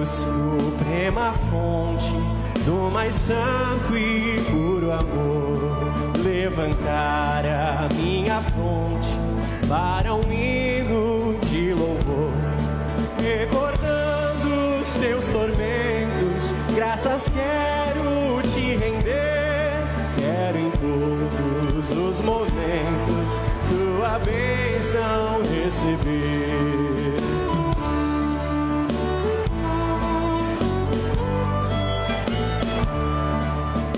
Suprema fonte do mais santo e puro amor, levantar a minha fronte para um hino de louvor, recordando os teus tormentos, graças quero te render, quero em todos os momentos tua bênção receber.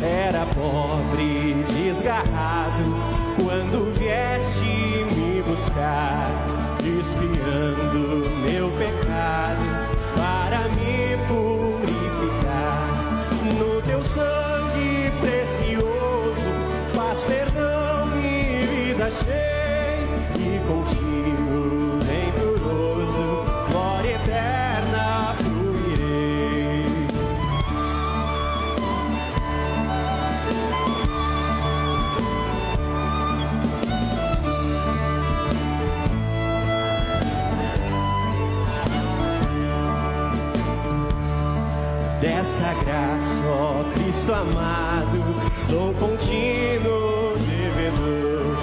Era pobre, desgarrado, quando vieste me buscar, expiando meu pecado para me purificar. No teu sangue precioso, paz, perdão e vida cheia, e contigo venturoso, glória eterna fluirei. Desta graça, ó Cristo amado, sou contínuo devedor.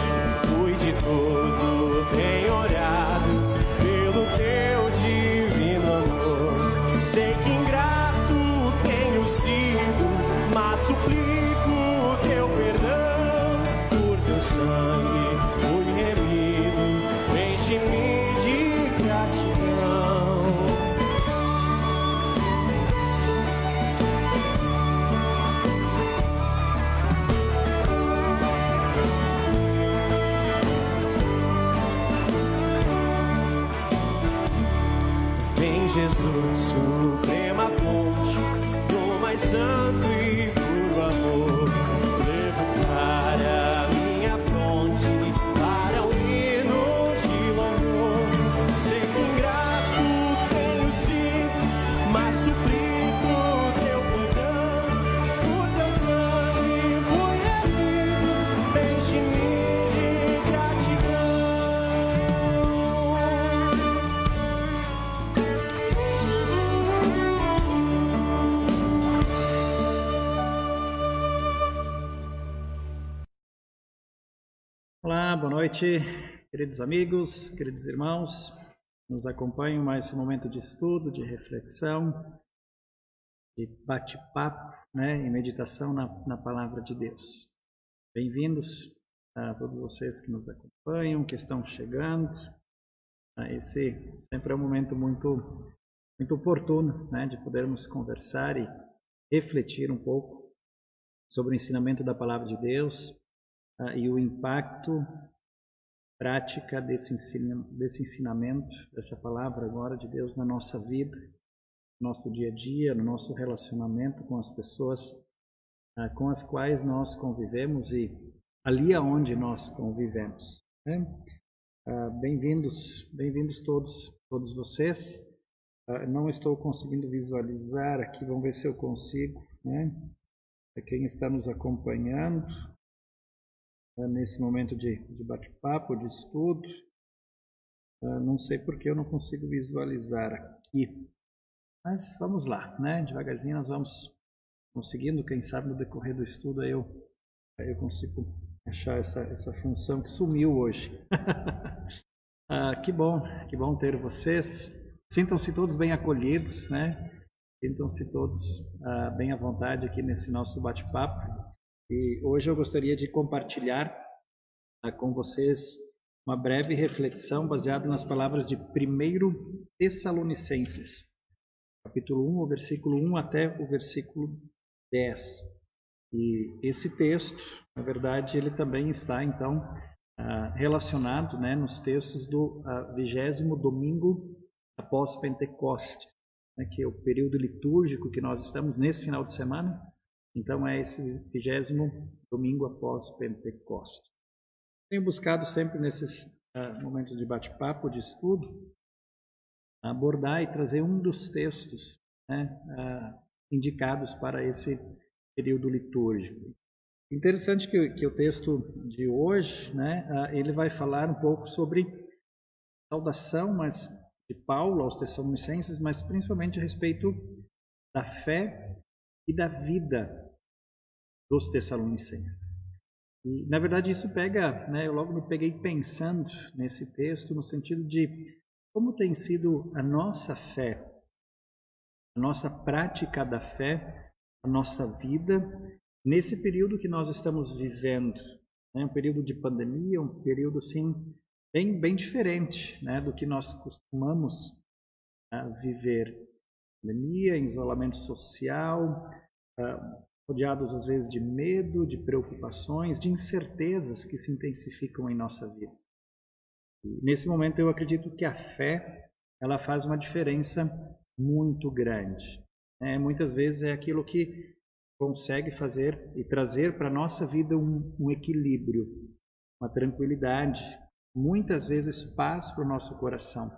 Fui de todo penhorado pelo teu divino amor. Sei que ingrato tenho sido, mas suplico teu perdão. Por teu sangue fui remido, enche-me de gratidão. Jesus, suprema fonte do mais santo e puro amor, levantar a minha fronte para um hino de louvor. Sei que ingrato tenho sido, mas suplico teu perdão. Por teu sangue fui remido, enche-me de gratidão. Olá, boa noite, queridos amigos, queridos irmãos, nos acompanham mais esse momento de estudo, de reflexão, de bate-papo, e meditação na palavra de Deus. Bem-vindos a todos vocês que nos acompanham, que estão chegando. Esse sempre é um momento muito oportuno, de podermos conversar e refletir um pouco sobre o ensinamento da palavra de Deus, e o impacto, prática desse ensinamento, dessa palavra agora de Deus na nossa vida, no nosso dia a dia, no nosso relacionamento com as pessoas com as quais nós convivemos e ali aonde nós convivemos. Bem-vindos todos vocês. Não estou conseguindo visualizar aqui, vamos ver se eu consigo, para quem está nos acompanhando nesse momento de bate-papo, de estudo. Não sei porque eu não consigo visualizar aqui, mas vamos lá, devagarzinho nós vamos conseguindo. Quem sabe no decorrer do estudo aí eu consigo achar essa função que sumiu hoje. Que bom ter vocês. Sintam-se todos bem acolhidos, Sintam-se todos bem à vontade aqui nesse nosso bate-papo. E hoje eu gostaria de compartilhar com vocês uma breve reflexão baseada nas palavras de 1 Tessalonicenses, capítulo 1, o versículo 1 até o versículo 10. E esse texto, na verdade, ele também está, então, relacionado nos textos do 20º domingo após Pentecostes, que é o período litúrgico que nós estamos nesse final de semana. Então é esse 20º domingo após Pentecostes. Tenho buscado sempre nesses momento de bate-papo, de estudo, abordar e trazer um dos textos, né, indicados para esse período litúrgico. Interessante que o texto de hoje, né, ele vai falar um pouco sobre saudação, mas de Paulo aos Tessalonicenses, mas principalmente a respeito da fé e da vida dos Tessalonicenses. E, na verdade, isso pega, né, eu logo me peguei pensando nesse texto no sentido de como tem sido a nossa fé, a nossa prática da fé, a nossa vida, nesse período que nós estamos vivendo, né, um período de pandemia, um período, assim, bem diferente, né, do que nós costumamos viver. Pandemia, isolamento social, rodeados às vezes de medo, de preocupações, de incertezas que se intensificam em nossa vida. E nesse momento eu acredito que a fé, ela faz uma diferença muito grande. Muitas vezes é aquilo que consegue fazer e trazer para a nossa vida um equilíbrio, uma tranquilidade, muitas vezes paz para o nosso coração.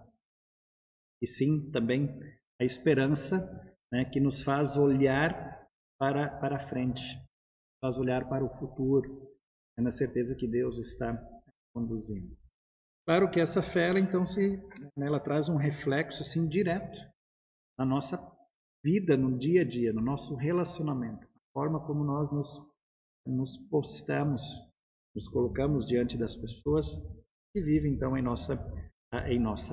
E sim, também a esperança, né, que nos faz olhar para frente, faz olhar para o futuro, na certeza que Deus está conduzindo. Claro que essa fé, ela traz um reflexo assim, direto na nossa vida, no dia a dia, no nosso relacionamento, a forma como nós nos postamos, nos colocamos diante das pessoas que vivem então em nossa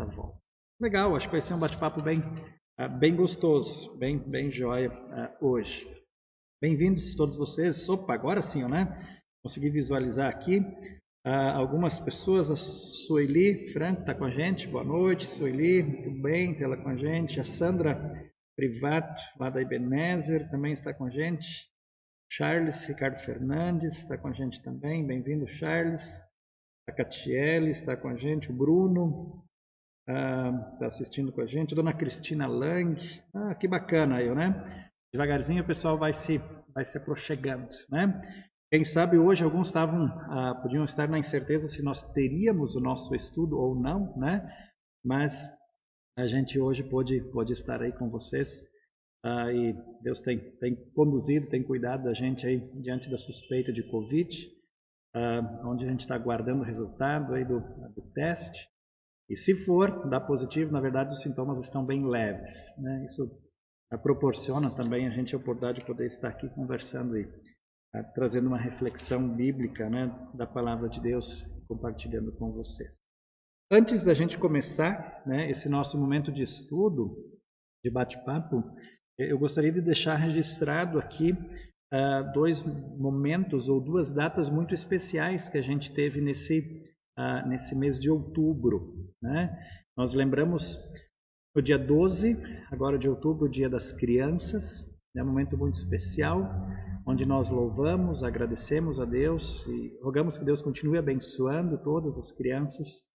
volta. Legal, acho que vai ser um bate-papo bem gostoso, bem joia hoje. Bem-vindos todos vocês. Opa, agora sim, né? Consegui visualizar aqui algumas pessoas. A Sueli Franco está com a gente. Boa noite, Sueli. Muito bem ter ela com a gente. A Sandra Privato, lá da Ebenezer, também está com a gente. Charles Ricardo Fernandes está com a gente também. Bem-vindo, Charles. A Catiele está com a gente. O Bruno está assistindo com a gente. A dona Cristina Lang. Que bacana aí, né? Devagarzinho o pessoal vai se aproximando, né? Quem sabe hoje alguns podiam estar na incerteza se nós teríamos o nosso estudo ou não, né? Mas a gente hoje pode estar aí com vocês e Deus tem conduzido, tem cuidado da gente aí diante da suspeita de Covid, onde a gente está aguardando o resultado aí do teste. E se for dar positivo, na verdade os sintomas estão bem leves, né? Isso proporciona também a gente a oportunidade de poder estar aqui conversando e trazendo uma reflexão bíblica, né, da palavra de Deus, compartilhando com vocês. Antes da gente começar, né, esse nosso momento de estudo, de bate-papo, eu gostaria de deixar registrado aqui dois momentos ou duas datas muito especiais que a gente teve nesse mês de outubro, né? Nós lembramos no dia 12, agora de outubro, o Dia das Crianças, é um momento muito especial, onde nós louvamos, agradecemos a Deus e rogamos que Deus continue abençoando todas as crianças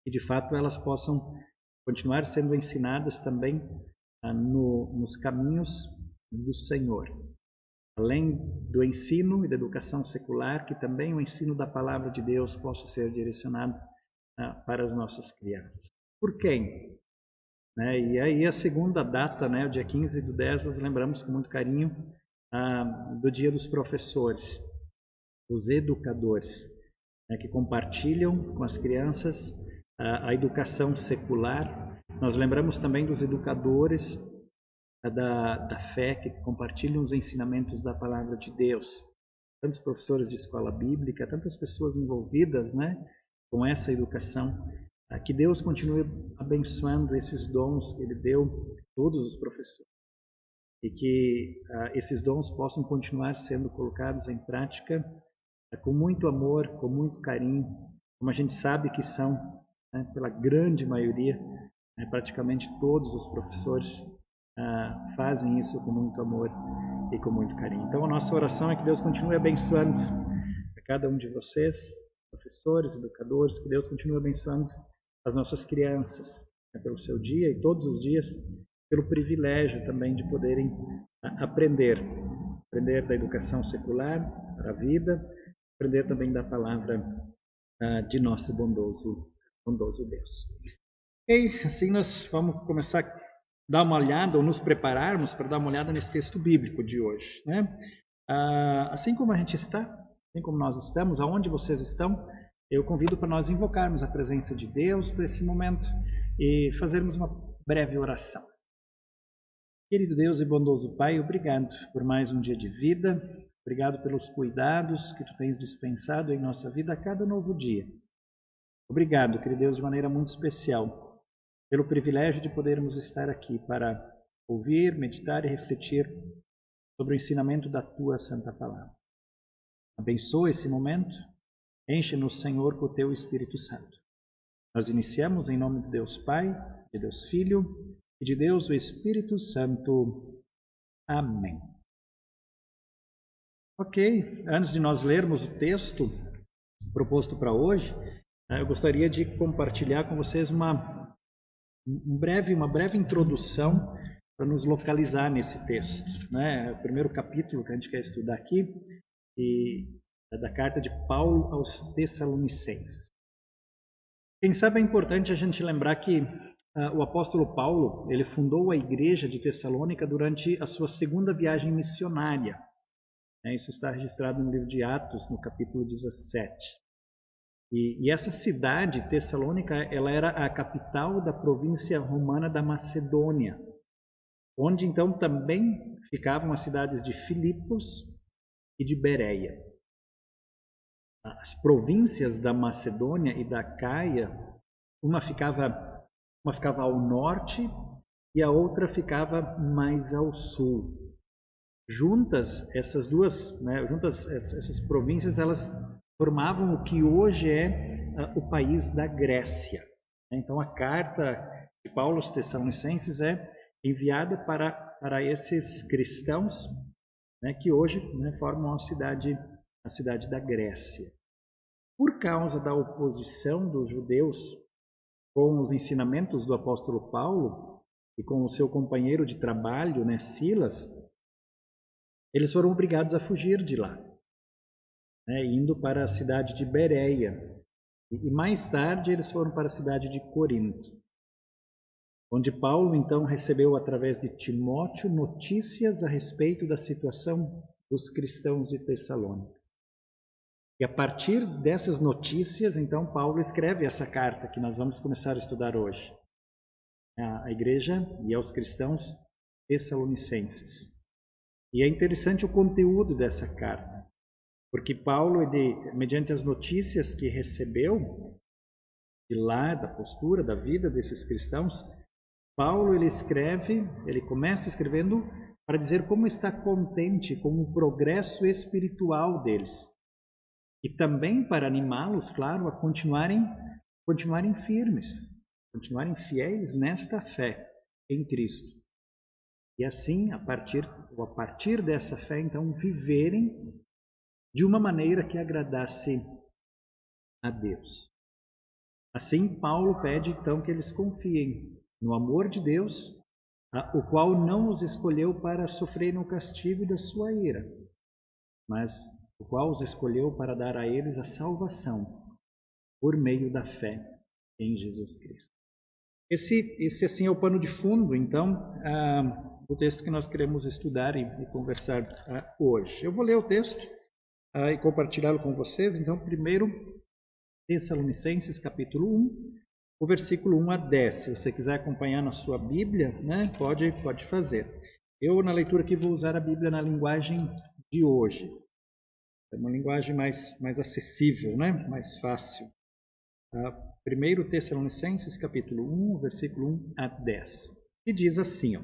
e, de fato, elas possam continuar sendo ensinadas também nos caminhos do Senhor. Além do ensino e da educação secular, que também o ensino da Palavra de Deus possa ser direcionado para as nossas crianças. Por quem? E aí a segunda data, né, o dia 15/10, nós lembramos com muito carinho do Dia dos Professores, dos educadores, né, que compartilham com as crianças a educação secular. Nós lembramos também dos educadores da fé, que compartilham os ensinamentos da Palavra de Deus. Tantos professores de escola bíblica, tantas pessoas envolvidas, né, com essa educação. Que Deus continue abençoando esses dons que Ele deu a todos os professores. E que esses dons possam continuar sendo colocados em prática com muito amor, com muito carinho, como a gente sabe que são, né, pela grande maioria, praticamente todos os professores fazem isso com muito amor e com muito carinho. Então a nossa oração é que Deus continue abençoando a cada um de vocês, professores, educadores, que Deus continue abençoando as nossas crianças, pelo seu dia e todos os dias, pelo privilégio também de poderem aprender da educação secular para a vida, aprender também da palavra de nosso bondoso bondoso Deus. E assim nós vamos começar a dar uma olhada, ou nos prepararmos para dar uma olhada nesse texto bíblico de hoje, né? Assim como a gente está, assim como nós estamos, aonde vocês estão, eu convido para nós invocarmos a presença de Deus para esse momento e fazermos uma breve oração. Querido Deus e bondoso Pai, obrigado por mais um dia de vida, obrigado pelos cuidados que Tu tens dispensado em nossa vida a cada novo dia. Obrigado, querido Deus, de maneira muito especial, pelo privilégio de podermos estar aqui para ouvir, meditar e refletir sobre o ensinamento da Tua Santa Palavra. Abençoa esse momento, enche-nos, Senhor, com o Teu Espírito Santo. Nós iniciamos em nome de Deus Pai, de Deus Filho e de Deus o Espírito Santo. Amém. Ok, antes de nós lermos o texto proposto para hoje, eu gostaria de compartilhar com vocês uma breve introdução para nos localizar nesse texto, né? O primeiro capítulo que a gente quer estudar aqui é da carta de Paulo aos Tessalonicenses. Quem sabe é importante a gente lembrar que o apóstolo Paulo, ele fundou a igreja de Tessalônica durante a sua segunda viagem missionária. Isso está registrado no livro de Atos, no capítulo 17. E essa cidade, Tessalônica, ela era a capital da província romana da Macedônia, onde então também ficavam as cidades de Filipos e de Bereia. As províncias da Macedônia e da Caia, uma ficava ao norte e a outra ficava mais ao sul. Juntas, essas essas províncias, elas formavam o que hoje é o país da Grécia. Então, a carta de Paulo aos Tessalonicenses é enviada para esses cristãos, né, que hoje, né, formam a cidade da Grécia. Por causa da oposição dos judeus com os ensinamentos do apóstolo Paulo e com o seu companheiro de trabalho, né, Silas, eles foram obrigados a fugir de lá, né, indo para a cidade de Bereia. E mais tarde eles foram para a cidade de Corinto, onde Paulo então recebeu através de Timóteo notícias a respeito da situação dos cristãos de Tessalônica. E a partir dessas notícias, então, Paulo escreve essa carta que nós vamos começar a estudar hoje, à igreja e aos cristãos tessalonicenses. E é interessante o conteúdo dessa carta, porque Paulo, mediante as notícias que recebeu de lá, da postura, da vida desses cristãos, Paulo ele começa escrevendo para dizer como está contente com o progresso espiritual deles. E também para animá-los, claro, a continuarem firmes, continuarem fiéis nesta fé em Cristo. E assim, a partir dessa fé, então, viverem de uma maneira que agradasse a Deus. Assim, Paulo pede, então, que eles confiem no amor de Deus, o qual não os escolheu para sofrerem o castigo da sua ira, mas o qual os escolheu para dar a eles a salvação por meio da fé em Jesus Cristo. Esse assim é o pano de fundo, então, do texto que nós queremos estudar e conversar hoje. Eu vou ler o texto e compartilhá-lo com vocês. Então, primeiro, Tessalonicenses, capítulo 1, o versículo 1 a 10. Se você quiser acompanhar na sua Bíblia, né, pode fazer. Eu, na leitura aqui, vou usar a Bíblia na linguagem de hoje. É uma linguagem mais acessível, né? Mais fácil. Primeiro Tessalonicenses, capítulo 1, versículo 1 a 10. E diz assim, ó: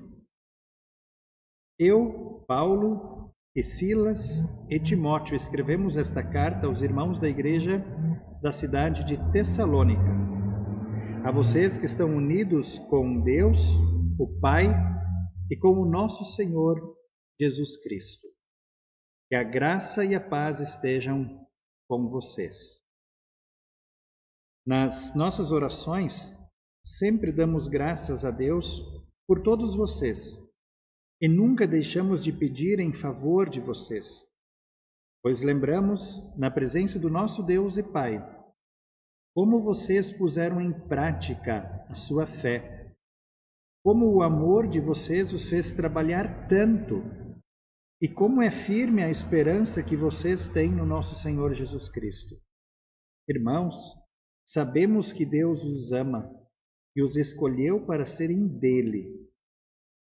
Eu, Paulo e Silas e Timóteo escrevemos esta carta aos irmãos da igreja da cidade de Tessalônica. A vocês que estão unidos com Deus, o Pai, e com o nosso Senhor Jesus Cristo. Que a graça e a paz estejam com vocês. Nas nossas orações, sempre damos graças a Deus por todos vocês e nunca deixamos de pedir em favor de vocês, pois lembramos, na presença do nosso Deus e Pai, como vocês puseram em prática a sua fé, como o amor de vocês os fez trabalhar tanto, e como é firme a esperança que vocês têm no nosso Senhor Jesus Cristo. Irmãos, sabemos que Deus os ama e os escolheu para serem dele,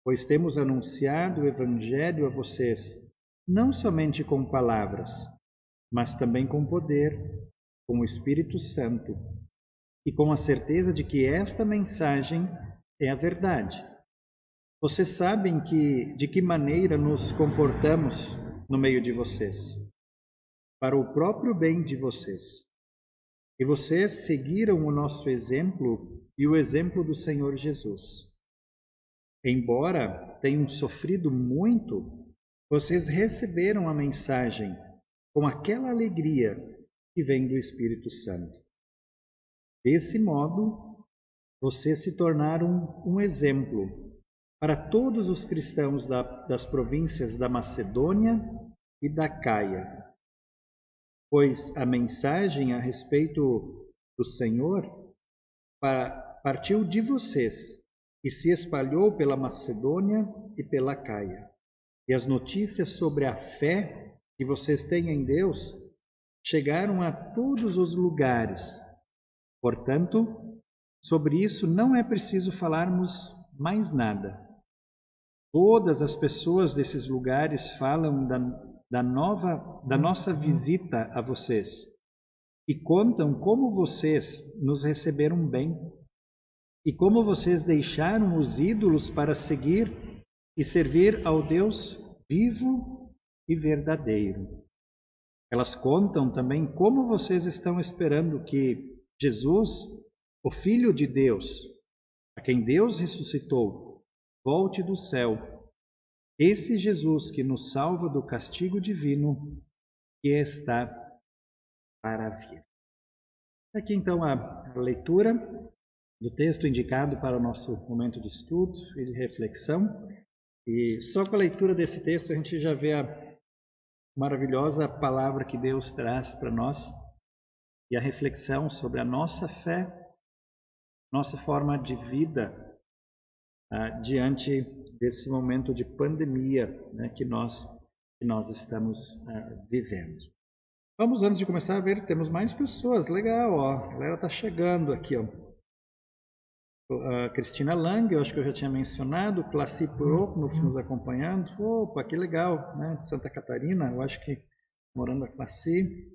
pois temos anunciado o Evangelho a vocês, não somente com palavras, mas também com poder, com o Espírito Santo, e com a certeza de que esta mensagem é a verdade. Vocês sabem de que maneira nos comportamos no meio de vocês, para o próprio bem de vocês. E vocês seguiram o nosso exemplo e o exemplo do Senhor Jesus. Embora tenham sofrido muito, vocês receberam a mensagem com aquela alegria que vem do Espírito Santo. Desse modo, vocês se tornaram um exemplo para todos os cristãos das províncias da Macedônia e da Caia, pois a mensagem a respeito do Senhor partiu de vocês e se espalhou pela Macedônia e pela Caia. E as notícias sobre a fé que vocês têm em Deus chegaram a todos os lugares. Portanto, sobre isso não é preciso falarmos mais nada. Todas as pessoas desses lugares falam da nossa visita a vocês e contam como vocês nos receberam bem e como vocês deixaram os ídolos para seguir e servir ao Deus vivo e verdadeiro. Elas contam também como vocês estão esperando que Jesus, o Filho de Deus, a quem Deus ressuscitou, volte do céu. Esse Jesus que nos salva do castigo divino que está para vir. Aqui então a leitura do texto indicado para o nosso momento de estudo e de reflexão. E só com a leitura desse texto a gente já vê a maravilhosa palavra que Deus traz para nós e a reflexão sobre a nossa fé, nossa forma de vida diante desse momento de pandemia, né, que nós estamos vivendo. Vamos, antes de começar a ver, temos mais pessoas, legal, ó, a galera está chegando aqui, ó. A Cristina Lang, eu acho que eu já tinha mencionado, Classi Pro nos acompanhando, opa, que legal, né, de Santa Catarina, eu acho que morando a Classi,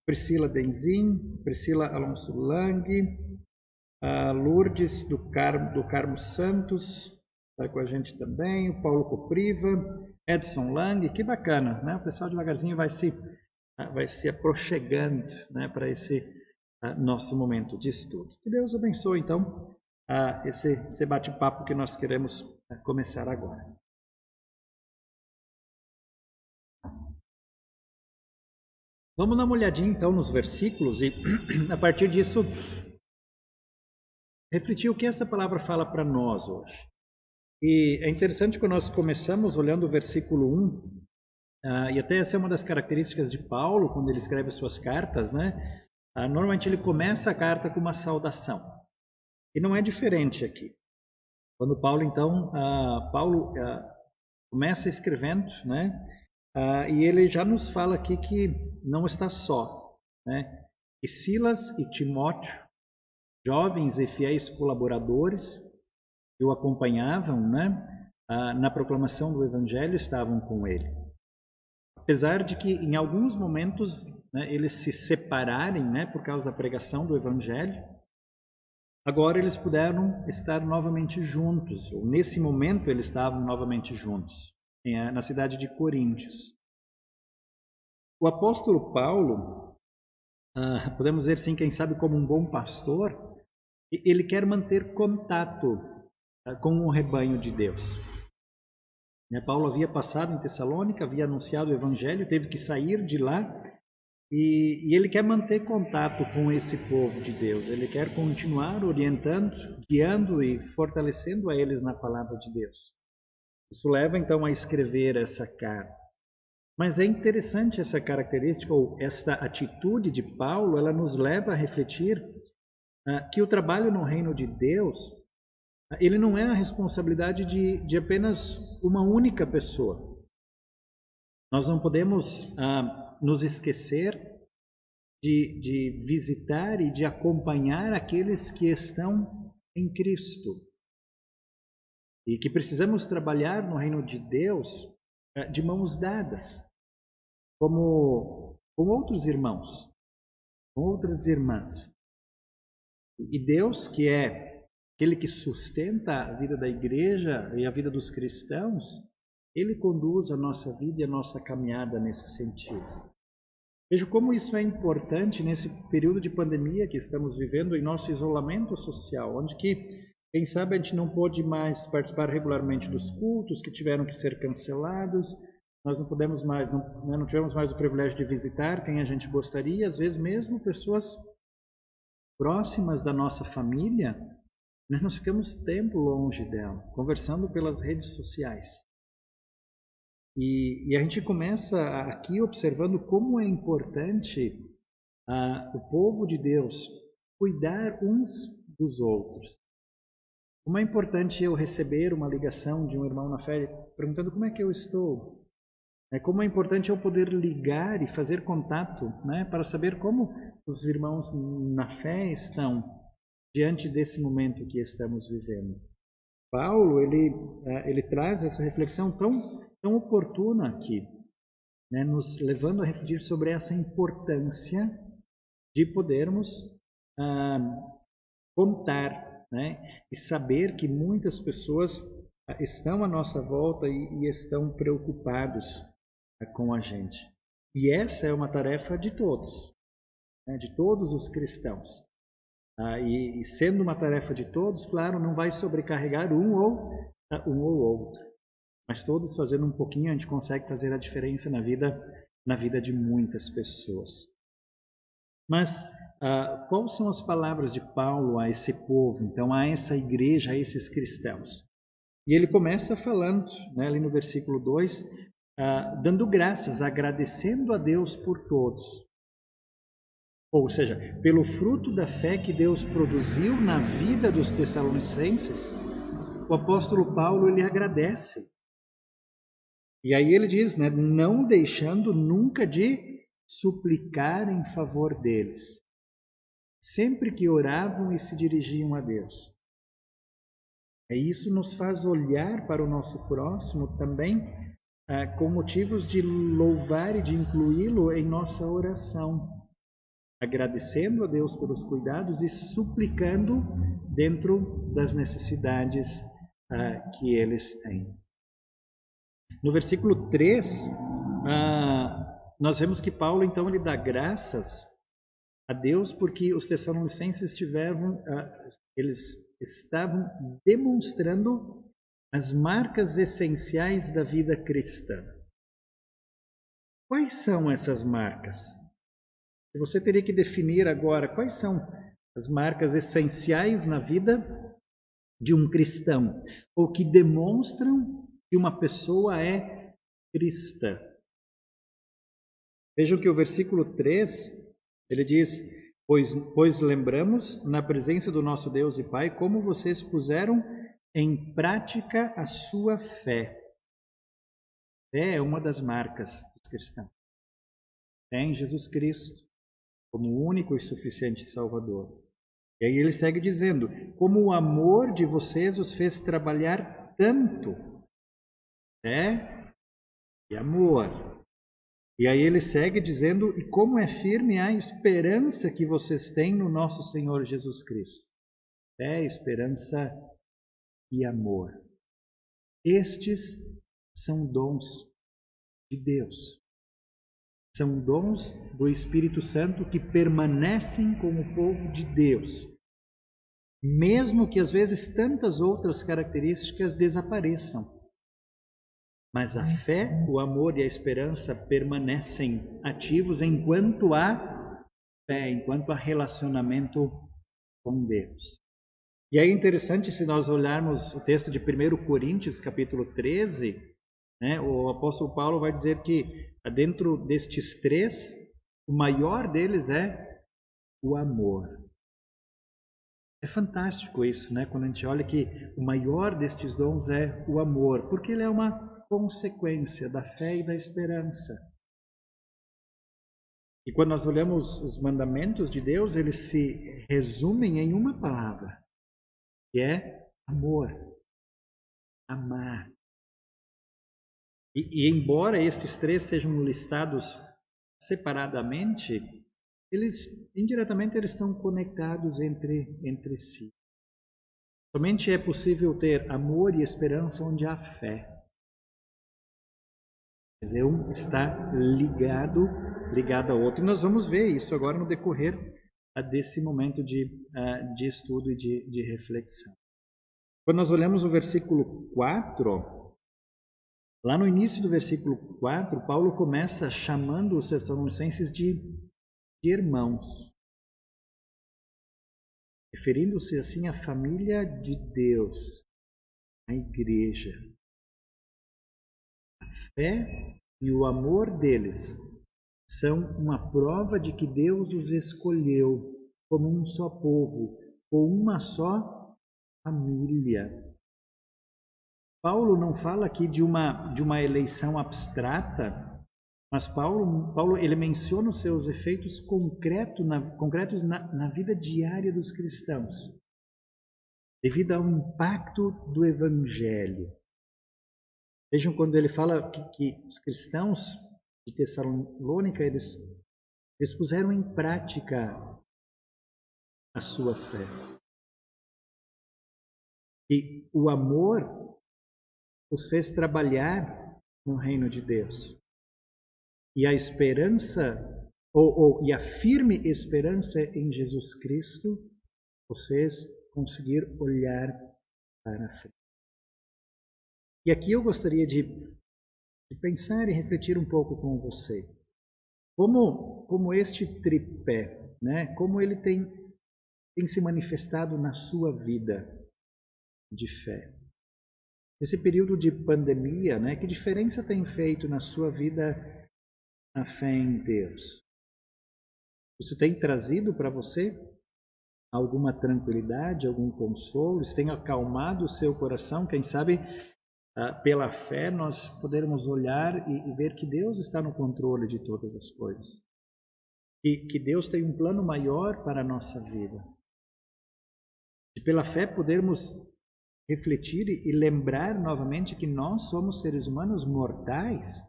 Priscila Denzin, Priscila Alonso Lang, Lourdes do Carmo Santos está com a gente também, o Paulo Copriva, Edson Lang, que bacana, né? O pessoal devagarzinho vai se aproximando, né, para esse nosso momento de estudo. Que Deus abençoe então esse bate-papo que nós queremos começar agora. Vamos dar uma olhadinha então nos versículos e a partir disso refletir o que essa palavra fala para nós hoje. E é interessante que nós começamos olhando o versículo 1, e até essa é uma das características de Paulo, quando ele escreve suas cartas, né? Normalmente ele começa a carta com uma saudação. E não é diferente aqui. Quando Paulo, então, começa escrevendo, né? E ele já nos fala aqui que não está só, né? E Silas e Timóteo, jovens e fiéis colaboradores que o acompanhavam, né, na proclamação do Evangelho, estavam com ele. Apesar de que em alguns momentos, né, eles se separarem, né, por causa da pregação do Evangelho, agora eles puderam estar novamente juntos, ou nesse momento eles estavam novamente juntos, na cidade de Coríntios. O apóstolo Paulo, podemos dizer assim, quem sabe como um bom pastor, ele quer manter contato com o rebanho de Deus. Paulo havia passado em Tessalônica, havia anunciado o Evangelho, teve que sair de lá e ele quer manter contato com esse povo de Deus. Ele quer continuar orientando, guiando e fortalecendo a eles na palavra de Deus. Isso leva então a escrever essa carta. Mas é interessante essa característica, ou esta atitude de Paulo, ela nos leva a refletir que o trabalho no reino de Deus, ele não é a responsabilidade de apenas uma única pessoa. Nós não podemos nos esquecer de visitar e de acompanhar aqueles que estão em Cristo. E que precisamos trabalhar no reino de Deus de mãos dadas, como com outros irmãos, com outras irmãs. E Deus, que é aquele que sustenta a vida da igreja e a vida dos cristãos, Ele conduz a nossa vida e a nossa caminhada nesse sentido. Vejo como isso é importante nesse período de pandemia que estamos vivendo, em nosso isolamento social, onde que, quem sabe, a gente não pôde mais participar regularmente dos cultos que tiveram que ser cancelados, nós não podemos mais, não tivemos mais o privilégio de visitar quem a gente gostaria, às vezes mesmo pessoas próximas da nossa família, nós ficamos tempo longe dela, conversando pelas redes sociais. E a gente começa aqui observando como é importante o povo de Deus cuidar uns dos outros. Como é importante eu receber uma ligação de um irmão na fé perguntando como é que eu estou. Como é importante eu poder ligar e fazer contato, para saber como os irmãos na fé estão diante desse momento que estamos vivendo. Paulo, ele traz essa reflexão tão oportuna aqui, nos levando a refletir sobre essa importância de podermos contar, e saber que muitas pessoas estão à nossa volta e estão preocupados com a gente. E essa é uma tarefa de todos os cristãos. E sendo uma tarefa de todos, claro, não vai sobrecarregar um ou outro. Mas todos fazendo um pouquinho, a gente consegue fazer a diferença na vida de muitas pessoas. Mas quais são as palavras de Paulo a esse povo, então, a essa igreja, a esses cristãos? E ele começa falando, ali no versículo 2, dando graças, agradecendo a Deus por todos. Ou seja, pelo fruto da fé que Deus produziu na vida dos tessalonicenses, o apóstolo Paulo, ele agradece. E aí ele diz, não deixando nunca de suplicar em favor deles, sempre que oravam e se dirigiam a Deus. E isso nos faz olhar para o nosso próximo também com motivos de louvar e de incluí-lo em nossa oração, agradecendo a Deus pelos cuidados e suplicando dentro das necessidades que eles têm. No versículo 3, nós vemos que Paulo, então, ele dá graças a Deus porque os tessalonicenses eles estavam demonstrando as marcas essenciais da vida cristã. Quais são essas marcas? Se você teria que definir agora quais são as marcas essenciais na vida de um cristão, ou que demonstram que uma pessoa é cristã. Vejam que o versículo 3, ele diz, pois lembramos na presença do nosso Deus e Pai como vocês puseram em prática a sua fé. Fé é uma das marcas dos cristãos. Fé em Jesus Cristo como o único e suficiente Salvador. E aí ele segue dizendo, como o amor de vocês os fez trabalhar tanto. Fé e amor. E aí ele segue dizendo, e como é firme a esperança que vocês têm no nosso Senhor Jesus Cristo. Fé, esperança e amor. Estes são dons de Deus. São dons do Espírito Santo que permanecem com o povo de Deus. Mesmo que às vezes tantas outras características desapareçam. Mas a fé, o amor e a esperança permanecem ativos enquanto há fé, enquanto há relacionamento com Deus. E é interessante se nós olharmos o texto de 1 Coríntios, capítulo 13, né? O apóstolo Paulo vai dizer que dentro destes três, o maior deles é o amor. É fantástico isso, né? Quando a gente olha que o maior destes dons é o amor, porque ele é uma consequência da fé e da esperança. E quando nós olhamos os mandamentos de Deus, eles se resumem em uma palavra, que é amor, amar. E embora estes três sejam listados separadamente, eles indiretamente eles estão conectados entre si. Somente é possível ter amor e esperança onde há fé. Quer dizer, um está ligado ao outro. E nós vamos ver isso agora no decorrer desse momento de estudo e de reflexão. Quando nós olhamos o versículo 4, lá no início do versículo 4, Paulo começa chamando os Tessalonicenses de irmãos, referindo-se assim à família de Deus, à igreja. A fé e o amor deles são uma prova de que Deus os escolheu como um só povo, ou uma só família. Paulo não fala aqui de uma eleição abstrata, mas Paulo ele menciona os seus efeitos concretos na vida diária dos cristãos, devido ao impacto do Evangelho. Vejam quando ele fala que os cristãos de Tessalônica, eles puseram em prática a sua fé. E o amor os fez trabalhar no reino de Deus. E a esperança, e a firme esperança em Jesus Cristo, os fez conseguir olhar para frente. E aqui eu gostaria de pensar e refletir um pouco com você. Como este tripé, né? Como ele tem se manifestado na sua vida de fé. Esse período de pandemia, né? Que diferença tem feito na sua vida a fé em Deus? Isso tem trazido para você alguma tranquilidade, algum consolo? Isso tem acalmado o seu coração? Quem sabe, pela fé, nós podermos olhar e ver que Deus está no controle de todas as coisas. E que Deus tem um plano maior para a nossa vida. E pela fé podermos refletir e lembrar novamente que nós somos seres humanos mortais.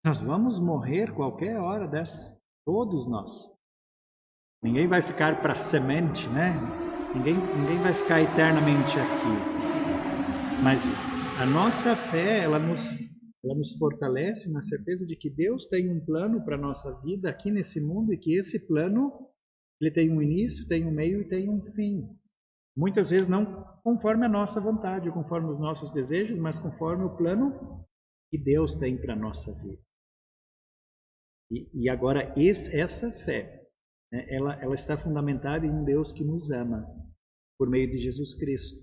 Nós vamos morrer qualquer hora dessas, todos nós. Ninguém vai ficar para semente, né? Ninguém vai ficar eternamente aqui. Mas a nossa fé, ela nos fortalece na certeza de que Deus tem um plano para a nossa vida aqui nesse mundo e que esse plano, ele tem um início, tem um meio e tem um fim. Muitas vezes não conforme a nossa vontade, conforme os nossos desejos, mas conforme o plano que Deus tem para a nossa vida. E agora, essa fé, né, ela está fundamentada em um Deus que nos ama, por meio de Jesus Cristo,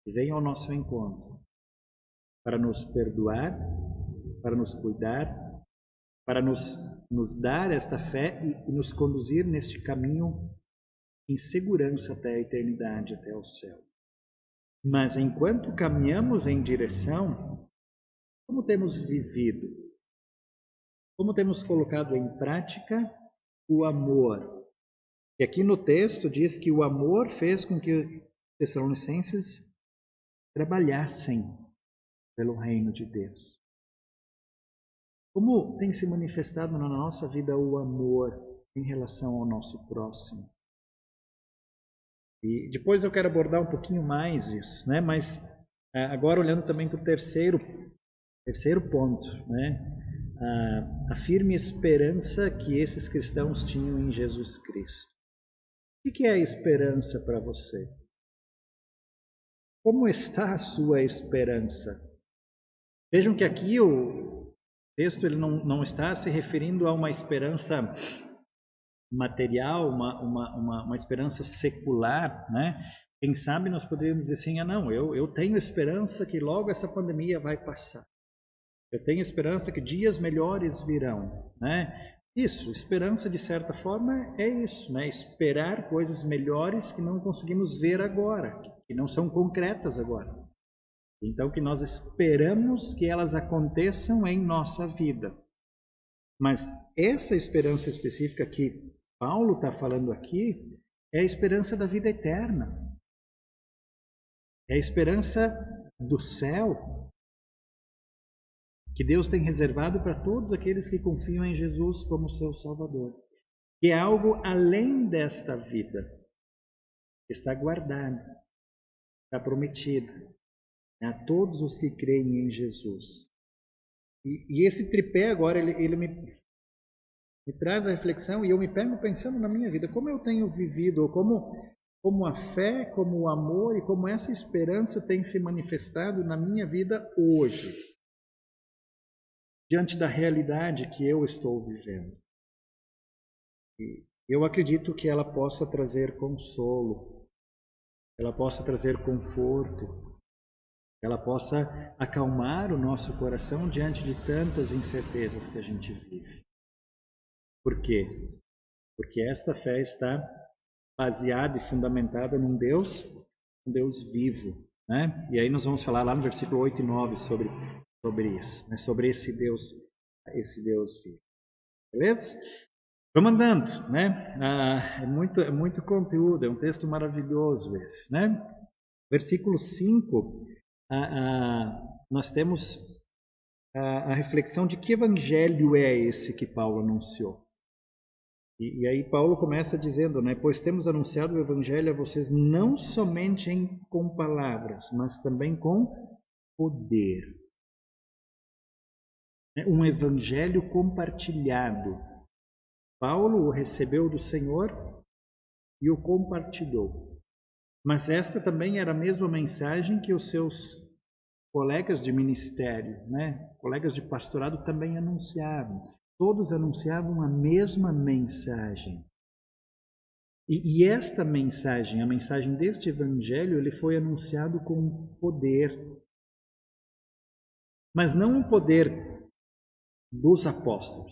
que vem ao nosso encontro, para nos perdoar, para nos cuidar, para nos dar esta fé e nos conduzir neste caminho em segurança até a eternidade, até o céu. Mas enquanto caminhamos em direção, como temos vivido? Como temos colocado em prática o amor? E aqui no texto diz que o amor fez com que os Tessalonicenses trabalhassem pelo reino de Deus. Como tem se manifestado na nossa vida o amor em relação ao nosso próximo? E depois eu quero abordar um pouquinho mais isso, né? Mas agora olhando também para o terceiro ponto, né? A firme esperança que esses cristãos tinham em Jesus Cristo. O que é a esperança para você? Como está a sua esperança? Vejam que aqui o texto ele não está se referindo a uma esperança material, uma esperança secular, né? Quem sabe nós poderíamos dizer assim, não, eu tenho esperança que logo essa pandemia vai passar. Eu tenho esperança que dias melhores virão, né? Isso, esperança de certa forma é isso, né? Esperar coisas melhores que não conseguimos ver agora, que não são concretas agora. Então que nós esperamos que elas aconteçam em nossa vida. Mas essa esperança específica que Paulo está falando aqui é a esperança da vida eterna. É a esperança do céu que Deus tem reservado para todos aqueles que confiam em Jesus como seu Salvador. Que é algo além desta vida. Está guardado, está prometido a todos os que creem em Jesus. E esse tripé agora, ele me traz a reflexão e eu me pego pensando na minha vida, como eu tenho vivido, como a fé, como o amor e como essa esperança tem se manifestado na minha vida hoje, diante da realidade que eu estou vivendo. E eu acredito que ela possa trazer consolo, ela possa trazer conforto, ela possa acalmar o nosso coração diante de tantas incertezas que a gente vive. Por quê? Porque esta fé está baseada e fundamentada num Deus vivo, né? E aí nós vamos falar lá no versículo 8 e 9 sobre isso, né? Sobre esse Deus vivo. Beleza? Vamos andando, né? É muito conteúdo, é um texto maravilhoso esse, né? Versículo 5, nós temos a reflexão de que evangelho é esse que Paulo anunciou. E aí Paulo começa dizendo, né? Pois temos anunciado o evangelho a vocês não somente com palavras, mas também com poder. Um evangelho compartilhado. Paulo o recebeu do Senhor e o compartilhou. Mas esta também era a mesma mensagem que os seus colegas de ministério, né? Colegas de pastorado também anunciavam. Todos anunciavam a mesma mensagem. E esta mensagem, a mensagem deste evangelho, ele foi anunciado com poder. Mas não o poder dos apóstolos,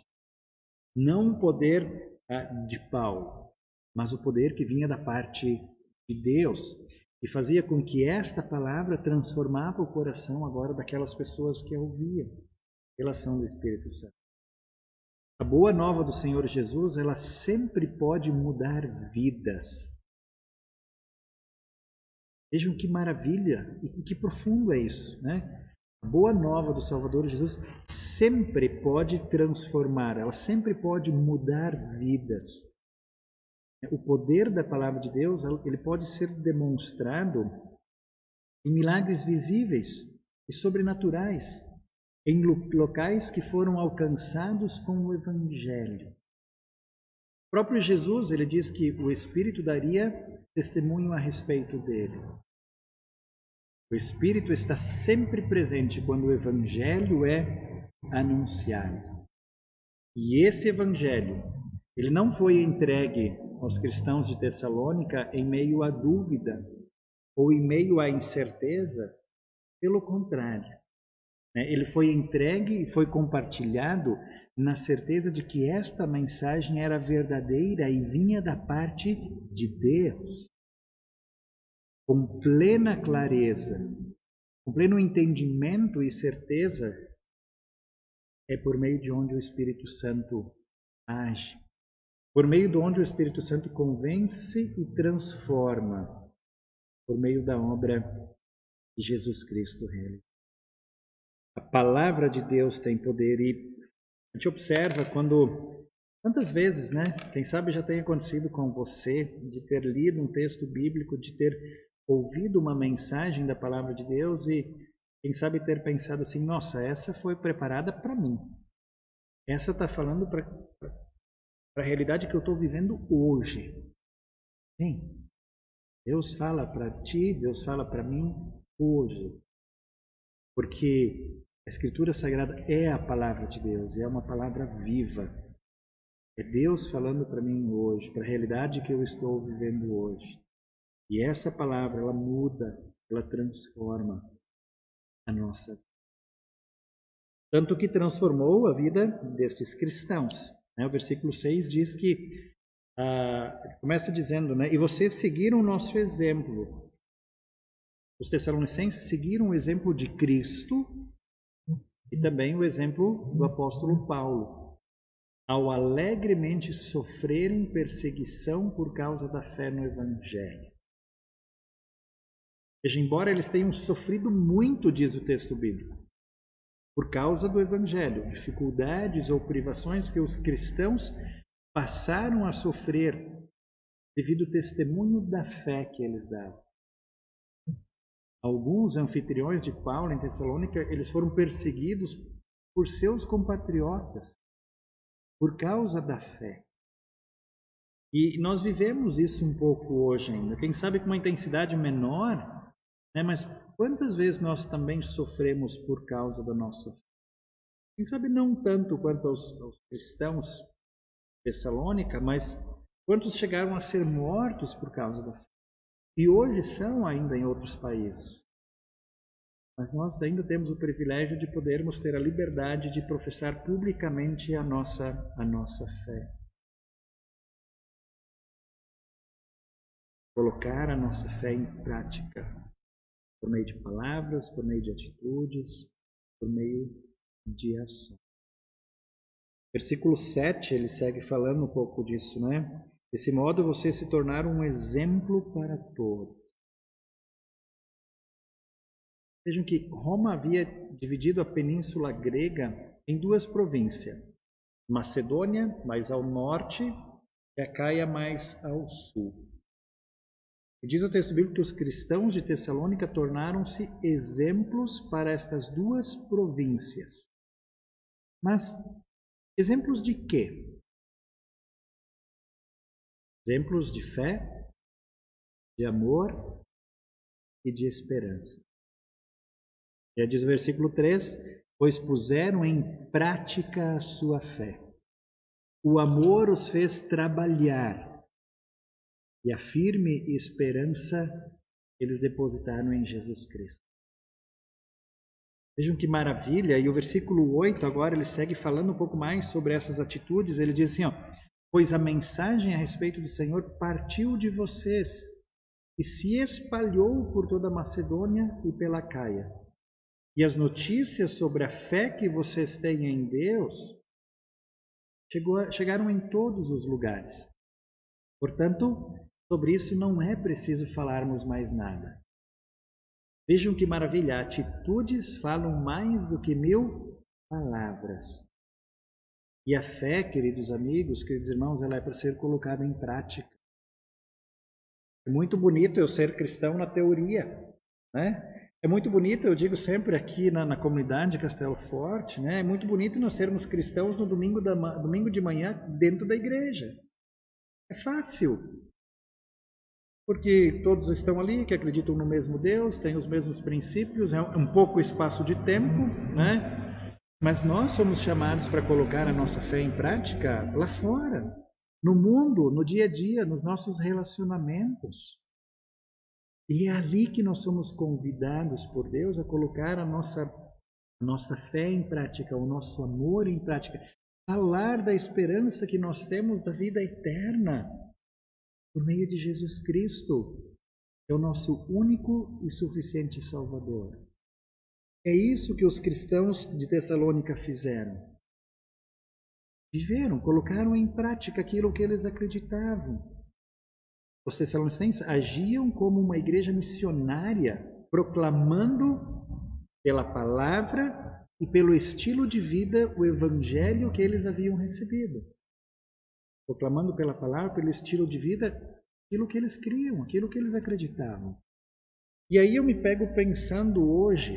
não o poder de Paulo, mas o poder que vinha da parte de Deus e fazia com que esta palavra transformava o coração agora daquelas pessoas que a ouviam, pela ação do Espírito Santo. A boa nova do Senhor Jesus, ela sempre pode mudar vidas. Vejam que maravilha e que profundo é isso, né? A boa nova do Salvador Jesus sempre pode transformar, ela sempre pode mudar vidas. O poder da palavra de Deus, ele pode ser demonstrado em milagres visíveis e sobrenaturais, em locais que foram alcançados com o Evangelho. O próprio Jesus, ele diz que o Espírito daria testemunho a respeito dele. O Espírito está sempre presente quando o Evangelho é anunciado. E esse Evangelho, ele não foi entregue aos cristãos de Tessalônica em meio à dúvida ou em meio à incerteza. Pelo contrário, ele foi entregue e foi compartilhado na certeza de que esta mensagem era verdadeira e vinha da parte de Deus. Com plena clareza, com pleno entendimento e certeza, é por meio de onde o Espírito Santo age. Por meio de onde o Espírito Santo convence e transforma. Por meio da obra de Jesus Cristo realizado. A palavra de Deus tem poder e a gente observa quantas vezes, né? Quem sabe já tem acontecido com você de ter lido um texto bíblico, de ter ouvido uma mensagem da palavra de Deus e quem sabe ter pensado assim, nossa, essa foi preparada para mim. Essa está falando para a realidade que eu estou vivendo hoje. Sim, Deus fala para ti, Deus fala para mim hoje. Porque a Escritura Sagrada é a palavra de Deus, é uma palavra viva. É Deus falando para mim hoje, para a realidade que eu estou vivendo hoje. E essa palavra, ela muda, ela transforma a nossa vida. tanto que transformou a vida destes cristãos. O versículo 6 diz que, começa dizendo, e vocês seguiram o nosso exemplo. Os tessalonicenses seguiram o exemplo de Cristo e também o exemplo do apóstolo Paulo, ao alegremente sofrerem perseguição por causa da fé no Evangelho. Veja, embora eles tenham sofrido muito, diz o texto bíblico, por causa do Evangelho, dificuldades ou privações que os cristãos passaram a sofrer devido ao testemunho da fé que eles davam. Alguns anfitriões de Paulo em Tessalônica, eles foram perseguidos por seus compatriotas, por causa da fé. E nós vivemos isso um pouco hoje ainda, quem sabe com uma intensidade menor, mas quantas vezes nós também sofremos por causa da nossa fé? Quem sabe não tanto quanto aos cristãos de Tessalônica, mas quantos chegaram a ser mortos por causa da fé? E hoje são ainda em outros países. Mas nós ainda temos o privilégio de podermos ter a liberdade de professar publicamente a nossa fé. Colocar a nossa fé em prática, por meio de palavras, por meio de atitudes, por meio de ação. Versículo 7, ele segue falando um pouco disso, Desse modo, vocês se tornaram um exemplo para todos. Vejam que Roma havia dividido a península grega em duas províncias. Macedônia, mais ao norte, e Acaia, mais ao sul. E diz o texto bíblico que os cristãos de Tessalônica tornaram-se exemplos para estas duas províncias. Mas exemplos de quê? Exemplos de fé, de amor e de esperança. Já diz o versículo 3, pois puseram em prática a sua fé. O amor os fez trabalhar e a firme esperança eles depositaram em Jesus Cristo. Vejam que maravilha, e o versículo 8 agora ele segue falando um pouco mais sobre essas atitudes. Ele diz assim, pois a mensagem a respeito do Senhor partiu de vocês e se espalhou por toda a Macedônia e pela Acaia. E as notícias sobre a fé que vocês têm em Deus chegaram em todos os lugares. Portanto, sobre isso não é preciso falarmos mais nada. Vejam que maravilha, atitudes falam mais do que 1000 palavras. E a fé, queridos amigos, queridos irmãos, ela é para ser colocada em prática. É muito bonito eu ser cristão na teoria, É muito bonito, eu digo sempre aqui na comunidade Castelo Forte, É muito bonito nós sermos cristãos no domingo de manhã dentro da igreja. É fácil, porque todos estão ali, que acreditam no mesmo Deus, têm os mesmos princípios, é um pouco espaço de tempo, Mas nós somos chamados para colocar a nossa fé em prática lá fora, no mundo, no dia a dia, nos nossos relacionamentos. E é ali que nós somos convidados por Deus a colocar a nossa fé em prática, o nosso amor em prática. Falar da esperança que nós temos da vida eterna por meio de Jesus Cristo, que é o nosso único e suficiente Salvador. É isso que os cristãos de Tessalônica fizeram. Viveram, colocaram em prática aquilo que eles acreditavam. Os tessalonicenses agiam como uma igreja missionária, proclamando pela palavra e pelo estilo de vida o evangelho que eles haviam recebido. Proclamando pela palavra, pelo estilo de vida, aquilo que eles criam, aquilo que eles acreditavam. E aí eu me pego pensando hoje,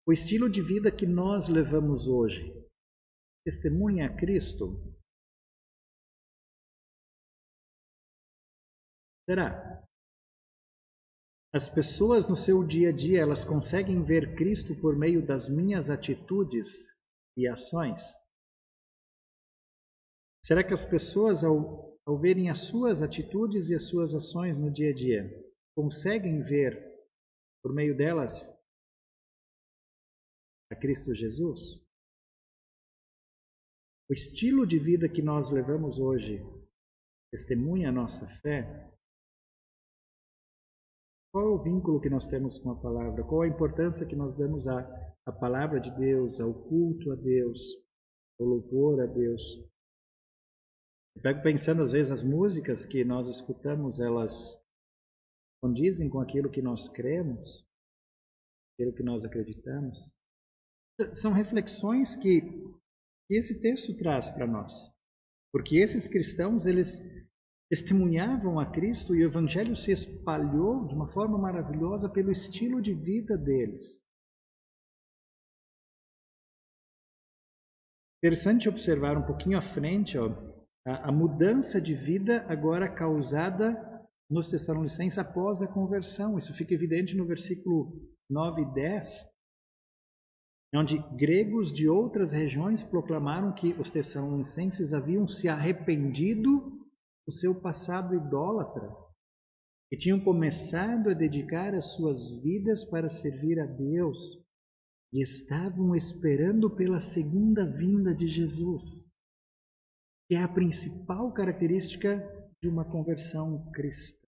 o estilo de vida que nós levamos hoje testemunha a Cristo? Será? As pessoas no seu dia a dia, elas conseguem ver Cristo por meio das minhas atitudes e ações? Será que as pessoas, ao verem as suas atitudes e as suas ações no dia a dia, conseguem ver por meio delas a Cristo Jesus? O estilo de vida que nós levamos hoje testemunha a nossa fé? Qual é o vínculo que nós temos com a palavra? Qual a importância que nós damos à palavra de Deus, ao culto a Deus, ao louvor a Deus? Eu pego pensando, às vezes, as músicas que nós escutamos, elas condizem com aquilo que nós cremos, aquilo que nós acreditamos. São reflexões que esse texto traz para nós. Porque esses cristãos, eles testemunhavam a Cristo e o Evangelho se espalhou de uma forma maravilhosa pelo estilo de vida deles. Interessante observar um pouquinho à frente a mudança de vida agora causada nos Tessalonicenses após a conversão. Isso fica evidente no versículo 9 e 10, onde gregos de outras regiões proclamaram que os Tessalonicenses haviam se arrependido do seu passado idólatra e tinham começado a dedicar as suas vidas para servir a Deus e estavam esperando pela segunda vinda de Jesus, que é a principal característica de uma conversão cristã.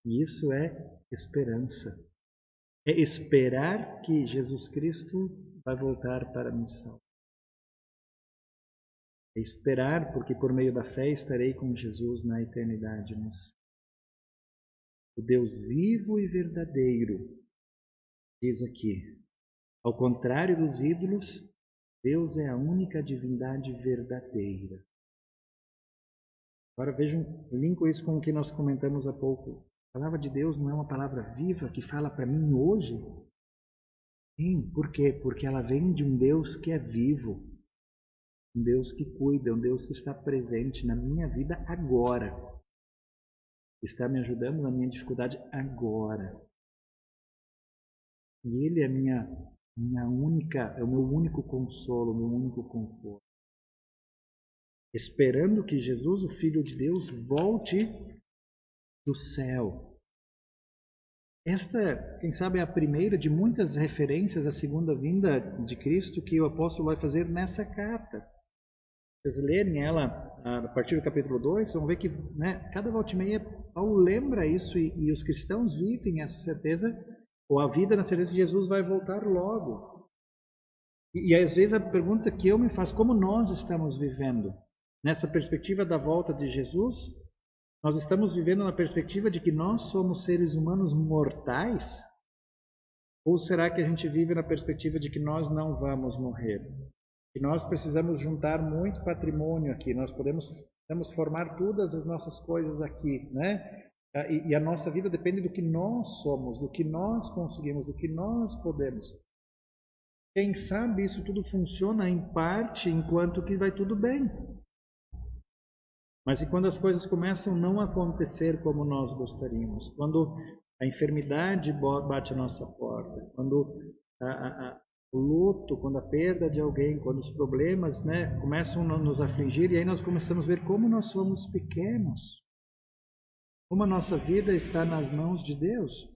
E isso é esperança. É esperar que Jesus Cristo vai voltar para a missão. É esperar, porque por meio da fé estarei com Jesus na eternidade. O Deus vivo e verdadeiro, diz aqui, ao contrário dos ídolos, Deus é a única divindade verdadeira. Agora vejam, linko isso com o que nós comentamos há pouco. A palavra de Deus não é uma palavra viva que fala para mim hoje? Sim, por quê? Porque ela vem de um Deus que é vivo. Um Deus que cuida, um Deus que está presente na minha vida agora. Está me ajudando na minha dificuldade agora. E Ele é é o meu único consolo, o meu único conforto. Esperando que Jesus, o Filho de Deus, volte do céu. Esta, quem sabe, é a primeira de muitas referências à segunda vinda de Cristo que o apóstolo vai fazer nessa carta. Se vocês lerem ela a partir do capítulo 2, vocês vão ver que cada volta e meia Paulo lembra isso e os cristãos vivem essa certeza, ou a vida na certeza que Jesus vai voltar logo. E às vezes a pergunta que eu me faço, como nós estamos vivendo? Nessa perspectiva da volta de Jesus, nós estamos vivendo na perspectiva de que nós somos seres humanos mortais? Ou será que a gente vive na perspectiva de que nós não vamos morrer? Que nós precisamos juntar muito patrimônio aqui, nós podemos formar todas as nossas coisas aqui, né? E a nossa vida depende do que nós somos, do que nós conseguimos, do que nós podemos. Quem sabe isso tudo funciona em parte enquanto que vai tudo bem. Mas e quando as coisas começam a não acontecer como nós gostaríamos? Quando a enfermidade bate a nossa porta, quando o luto, quando a perda de alguém, quando os problemas começam a nos afligir, e aí nós começamos a ver como nós somos pequenos, como a nossa vida está nas mãos de Deus.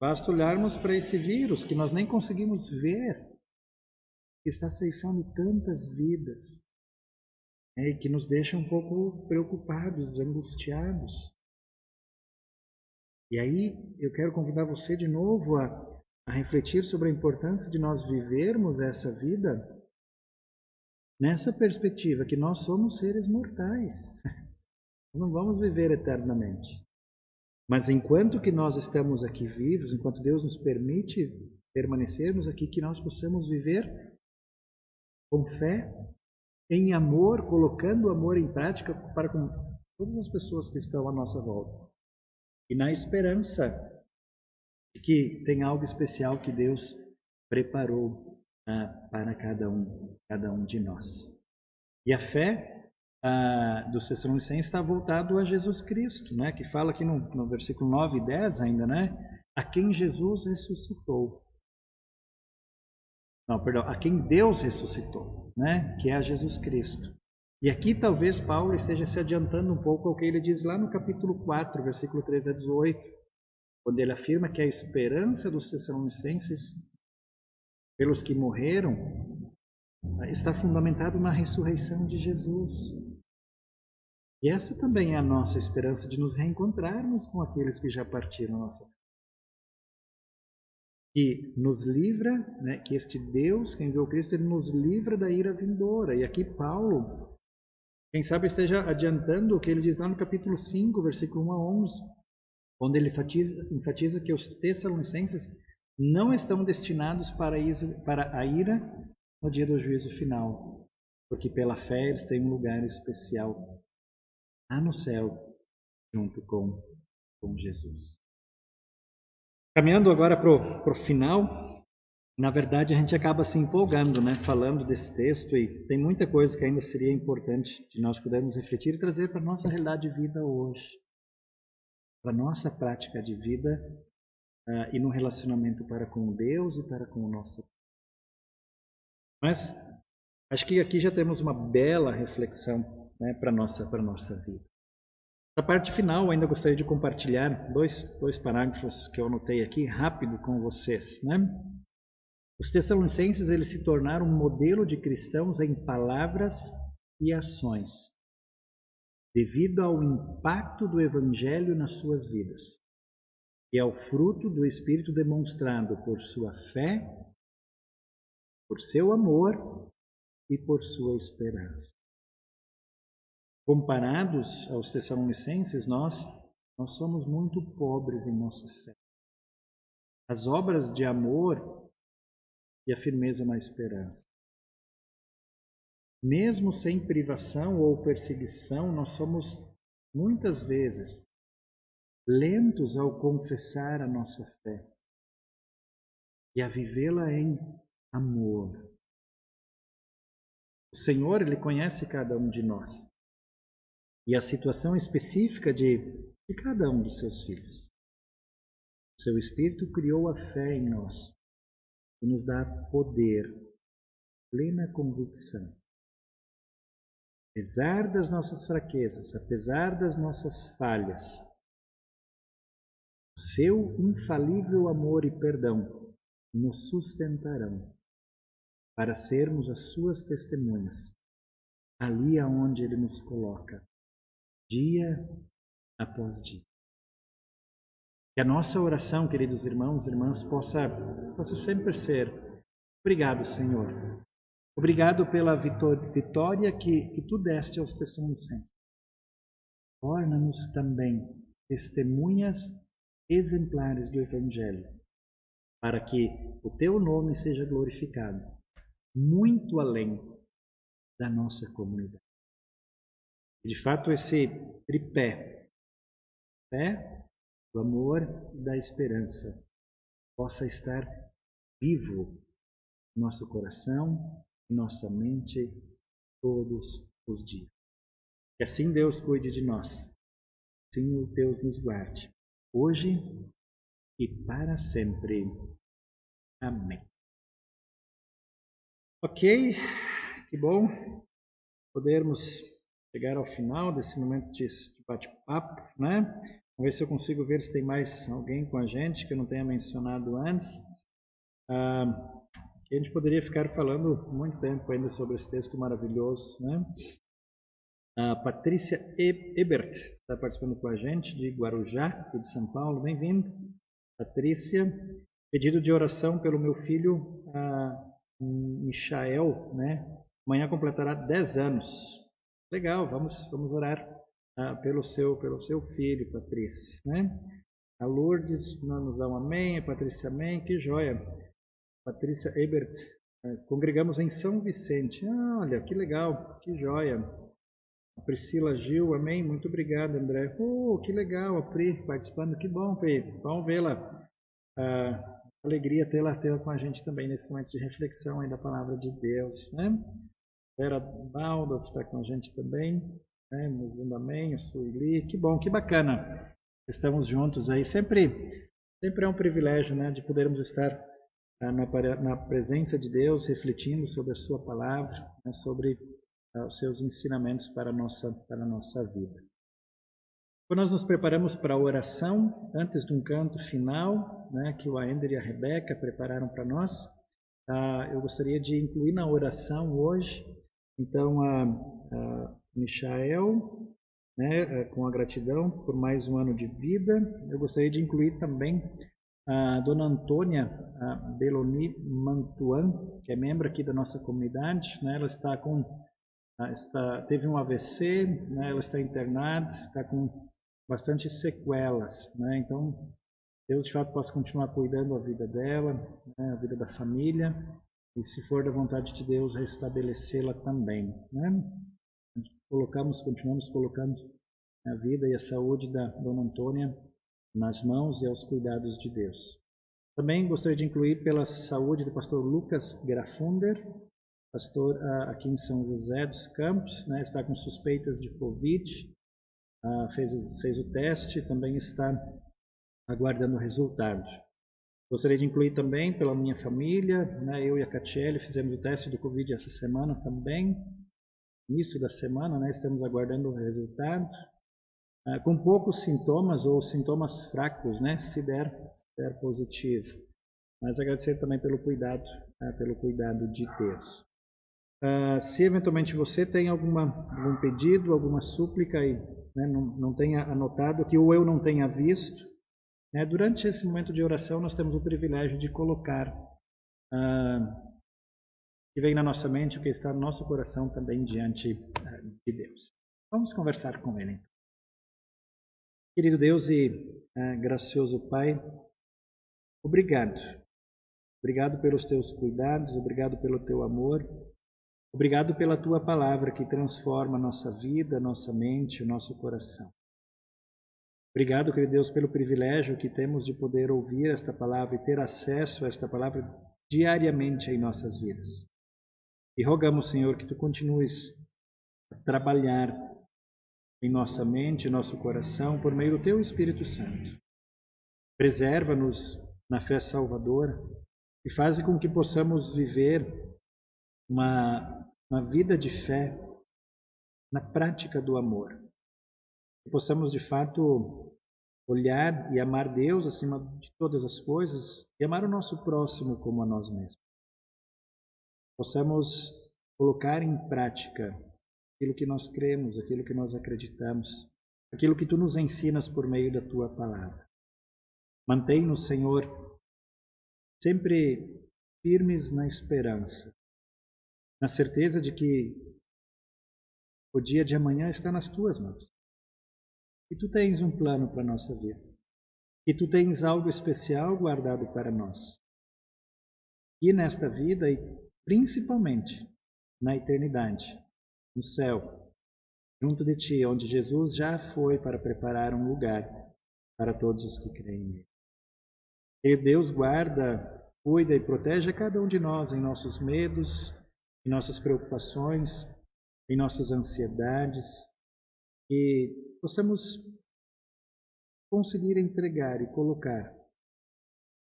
Basta olharmos para esse vírus que nós nem conseguimos ver, que está ceifando tantas vidas, e que nos deixa um pouco preocupados, angustiados. E aí eu quero convidar você de novo a refletir sobre a importância de nós vivermos essa vida nessa perspectiva que nós somos seres mortais. Nós não vamos viver eternamente. Mas enquanto que nós estamos aqui vivos, enquanto Deus nos permite permanecermos aqui, que nós possamos viver com fé, em amor, colocando o amor em prática para com todas as pessoas que estão à nossa volta. E na esperança de que tem algo especial que Deus preparou para cada um de nós. E a fé dos Tessalonicenses está voltado a Jesus Cristo, que fala aqui no versículo 9 e 10 ainda, a quem Jesus ressuscitou. Não, perdão, a quem Deus ressuscitou, que é a Jesus Cristo. E aqui talvez Paulo esteja se adiantando um pouco ao que ele diz lá no capítulo 4, versículo 13 a 18, quando ele afirma que a esperança dos Tessalonicenses pelos que morreram, está fundamentado na ressurreição de Jesus. E essa também é a nossa esperança de nos reencontrarmos com aqueles que já partiram a nossa vida. Que nos livra, né, que este Deus que enviou Cristo, ele nos livra da ira vindoura. E aqui Paulo, quem sabe esteja adiantando o que ele diz lá no capítulo 5, versículo 1 a 11, onde ele enfatiza que os tessalonicenses não estão destinados para a ira no dia do juízo final, porque pela fé eles têm um lugar especial lá no céu, junto com Jesus. Caminhando agora para o final, na verdade a gente acaba se empolgando, né, falando desse texto, e tem muita coisa que ainda seria importante de nós podermos refletir e trazer para a nossa realidade de vida hoje, para a nossa prática de vida e no relacionamento para com Deus e para com o nosso. Mas acho que aqui já temos uma bela reflexão, né, para a nossa vida. Na parte final, ainda gostaria de compartilhar dois parágrafos que eu anotei aqui, rápido com vocês, né? Os tessalonicenses, eles se tornaram um modelo de cristãos em palavras e ações, devido ao impacto do Evangelho nas suas vidas e ao fruto do Espírito demonstrado por sua fé, por seu amor e por sua esperança. Comparados aos tessalonicenses, nós somos muito pobres em nossa fé. As obras de amor e a firmeza na esperança. Mesmo sem privação ou perseguição, nós somos muitas vezes lentos ao confessar a nossa fé e a vivê-la em amor. O Senhor, Ele conhece cada um de nós e a situação específica de cada um dos seus filhos. O seu Espírito criou a fé em nós e nos dá poder, plena convicção. Apesar das nossas fraquezas, apesar das nossas falhas, o seu infalível amor e perdão nos sustentarão para sermos as suas testemunhas, ali aonde Ele nos coloca, dia após dia. Que a nossa oração, queridos irmãos e irmãs, possa sempre ser: obrigado, Senhor. Obrigado pela vitória que Tu deste aos tessalonicenses. Torna-nos também testemunhas exemplares do Evangelho, para que o Teu nome seja glorificado, muito além da nossa comunidade. E, de fato, esse tripé, fé, do amor e da esperança, possa estar vivo no nosso coração e nossa mente todos os dias. Que assim Deus cuide de nós, assim Deus nos guarde, hoje e para sempre. Amém. Ok, que bom podermos chegar ao final desse momento de bate-papo, né? Vamos ver se eu consigo ver se tem mais alguém com a gente que eu não tenha mencionado antes. A gente poderia ficar falando muito tempo ainda sobre esse texto maravilhoso, né? A Patrícia Ebert está participando com a gente, de Guarujá, aqui de São Paulo. Bem-vindo, Patrícia. Pedido de oração pelo meu filho, Michael, né? Amanhã completará 10 anos. Legal, vamos orar pelo seu filho, Patrícia, né? A Lourdes nos dá um amém, a Patrícia amém, que joia. Patrícia Ebert, congregamos em São Vicente. Olha, que legal, que joia. A Priscila Gil, amém, muito obrigado, André. Que legal, a Pri participando, que bom, Pri, vamos vê-la. Alegria tê-la com a gente também nesse momento de reflexão aí da palavra de Deus, né? Vera Balda está com a gente também, né? Nos dando amém, a Sueli, que bom, que bacana. Estamos juntos aí, sempre é um privilégio, né, de podermos estar na presença de Deus, refletindo sobre a sua palavra, né, sobre os seus ensinamentos para a nossa vida. Quando nós nos preparamos para a oração, antes de um canto final, né, que o Aender e a Rebeca prepararam para nós, eu gostaria de incluir na oração hoje, então, a Michael, né, com a gratidão por mais um ano de vida. Eu gostaria de incluir também a Dona Antônia Beloni Mantuan, que é membro aqui da nossa comunidade, né, ela está teve um AVC, né, ela está internada, está com bastante sequelas, né, então Deus de fato possa continuar cuidando da vida dela, né, a vida da família, e se for da vontade de Deus, restabelecê-la também, né? Continuamos colocando a vida e a saúde da Dona Antônia nas mãos e aos cuidados de Deus. Também gostaria de incluir pela saúde do pastor Lucas Grafunder, pastor aqui em São José dos Campos, né, está com suspeitas de Covid, fez o teste, também está aguardando o resultado. Gostaria de incluir também pela minha família, né, eu e a Catiele fizemos o teste do Covid essa semana também, início da semana, né, estamos aguardando o resultado, com poucos sintomas ou sintomas fracos, né, se der positivo. Mas agradecer também pelo cuidado de Deus. Se eventualmente você tem algum pedido, alguma súplica e, né, não tenha anotado, que ou eu não tenha visto, né, durante esse momento de oração nós temos o privilégio de colocar que vem na nossa mente, o que está no nosso coração também diante de Deus. Vamos conversar com Ele. Querido Deus e gracioso Pai, obrigado. Obrigado pelos Teus cuidados, obrigado pelo Teu amor, obrigado pela Tua palavra que transforma a nossa vida, a nossa mente, o nosso coração. Obrigado, querido Deus, pelo privilégio que temos de poder ouvir esta palavra e ter acesso a esta palavra diariamente em nossas vidas. E rogamos, Senhor, que Tu continues a trabalhar em nossa mente, em nosso coração, por meio do Teu Espírito Santo. Preserva-nos na fé salvadora e faz com que possamos viver uma vida de fé na prática do amor. Que possamos, de fato, olhar e amar Deus acima de todas as coisas e amar o nosso próximo como a nós mesmos. Possamos colocar em prática aquilo que nós cremos, aquilo que nós acreditamos, aquilo que Tu nos ensinas por meio da Tua palavra. Mantém-nos, Senhor, sempre firmes na esperança, na certeza de que o dia de amanhã está nas Tuas mãos. E Tu tens um plano para a nossa vida. E Tu tens algo especial guardado para nós. E nesta vida, e principalmente na eternidade, no céu, junto de Ti, onde Jesus já foi para preparar um lugar para todos os que creem nele. E Deus guarda, cuida e protege a cada um de nós em nossos medos, em nossas preocupações, em nossas ansiedades, e possamos conseguir entregar e colocar